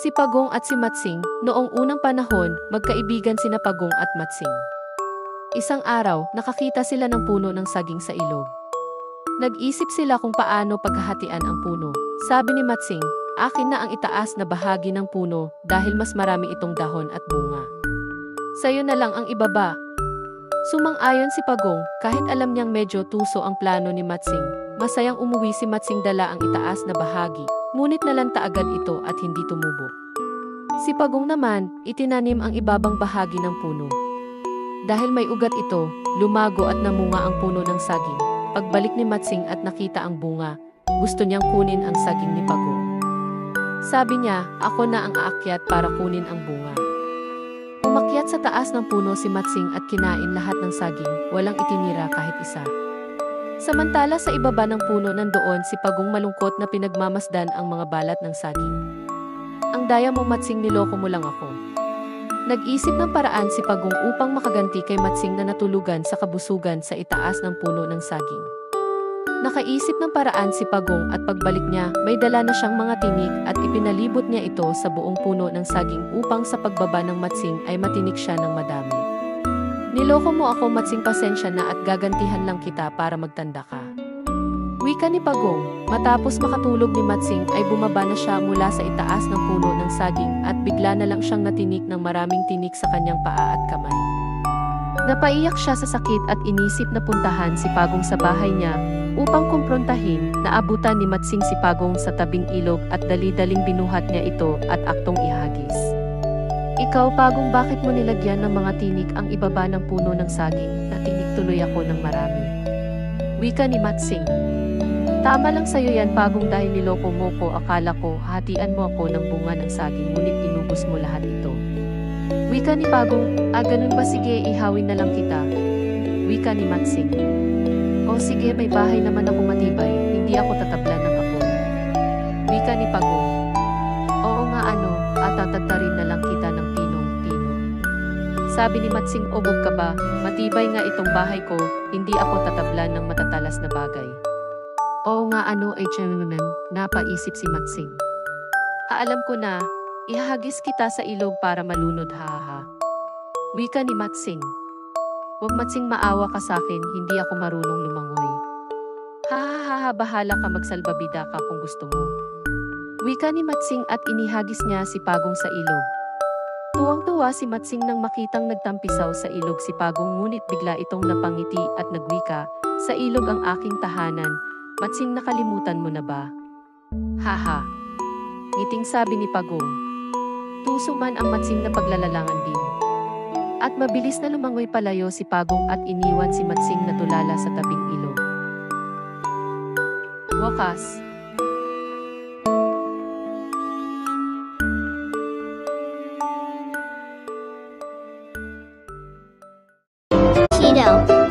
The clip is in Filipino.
Si Pagong at si Matsing, noong unang panahon, magkaibigan sina Pagong at Matsing. Isang araw, nakakita sila ng puno ng saging sa ilog. Nag-isip sila kung paano paghahatian ang puno. Sabi ni Matsing, akin na ang itaas na bahagi ng puno dahil mas marami itong dahon at bunga. Sa'yo na lang ang ibaba. Sumang-ayon si Pagong, kahit alam niyang medyo tuso ang plano ni Matsing. Masayang umuwi si Matsing dala ang itaas na bahagi, ngunit nalanta agad ito at hindi tumubo. Si Pagong naman, itinanim ang ibabang bahagi ng puno. Dahil may ugat ito, lumago at namunga ang puno ng saging. Pagbalik ni Matsing at nakita ang bunga, gusto niyang kunin ang saging ni Pagong. Sabi niya, ako na ang aakyat para kunin ang bunga. Umakyat sa taas ng puno si Matsing at kinain lahat ng saging, walang itinira kahit isa. Samantala sa ibaba ng puno nandoon si Pagong malungkot na pinagmamasdan ang mga balat ng saging. Ang daya mo Matsing, niloko mo lang ako. Nag-isip ng paraan si Pagong upang makaganti kay Matsing na natulugan sa kabusugan sa itaas ng puno ng saging. Nakaisip ng paraan si Pagong at pagbalik niya, may dala na siyang mga tinik at ipinalibot niya ito sa buong puno ng saging upang sa pagbaba ng Matsing ay matinik siya ng madami. Niloko mo ako Matsing, pasensya na at gagantihan lang kita para magtanda ka. Wika ni Pagong, matapos makatulog ni Matsing ay bumaba na siya mula sa itaas ng puno ng saging at bigla na lang siyang natinik ng maraming tinik sa kanyang paa at kamay. Napaiyak siya sa sakit at inisip na puntahan si Pagong sa bahay niya upang kumprontahin. Naabutan ni Matsing si Pagong sa tabing ilog at dali-daling binuhat niya ito at aktong ihagis. Ikaw Pagong, bakit mo nilagyan ng mga tinik ang ibaba ng puno ng saging? Natinik tuloy ako ng marami. Wika ni Matsing. Tama lang sa'yo yan Pagong, dahil niloko mo ko, akala ko hatian mo ako ng bunga ng saging ngunit inubos mo lahat ito. Wika ni Pagong, ganun ba, sige ihawin na lang kita. Wika ni Matsing. O sige, may bahay naman ako matibay, hindi ako tatablan ng apoy. Wika ni Pagong. Oo nga tatagtarin na lang kita ng pinong-pino. Sabi ni Matsing, obog ka ba? Matibay nga itong bahay ko, hindi ako tatablan ng matatalas na bagay. Oo nga gentleman, napaisip si Matsing. Alam ko na, ihahagis kita sa ilog para malunod, hahaha. Wika ni Matsing. Huwag Matsing, maawa ka sakin, hindi ako marunong lumangoy. Hahaha, bahala ka, magsalbabida ka kung gusto mo. Wika ni Matsing at inihagis niya si Pagong sa ilog. Tuwang-tuwa si Matsing nang makitang nagtampisaw sa ilog si Pagong, ngunit bigla itong napangiti at nagwika, sa ilog ang aking tahanan. Matsing, nakalimutan mo na ba? Haha. Ngiting sabi ni Pagong. Tuso man ang Matsing na paglalalangan din. At mabilis na lumangoy palayo si Pagong at iniwan si Matsing na tulala sa tabing ilog. Wakas. Cheeto.